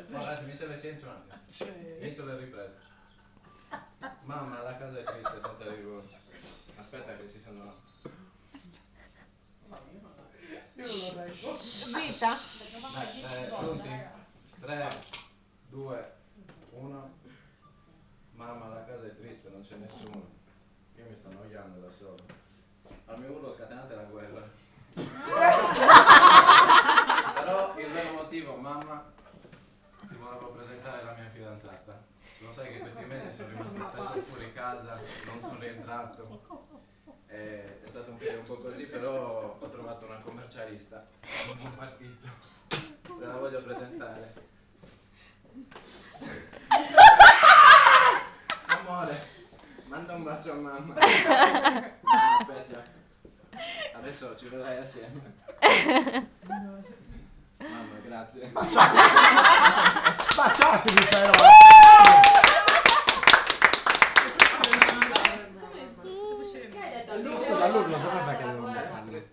Ragazzi, mi serve silenzio un attimo. Inizio le riprese. Mamma, la casa è triste senza di voi. Aspetta che si sono... Io non lo reggo. Vita? Pronti? 3, 2, 1. Mamma, la casa è triste, non c'è nessuno. Io mi sto annoiando da solo. Al mio urlo scatenate la guerra. Però il vero motivo, mamma, ti volevo presentare la mia fidanzata. Lo sai che questi mesi sono rimasto spesso fuori casa, non sono rientrato. È stato un periodo un po' così, però ho trovato una commercialista, un buon partito. Te la voglio presentare. Amore, manda un bacio a mamma. Aspetta, adesso ci vedrai assieme. Mamma, grazie. Baciatevi però! Che hai detto? Scusa, all'urlo, dov'è che devo andare?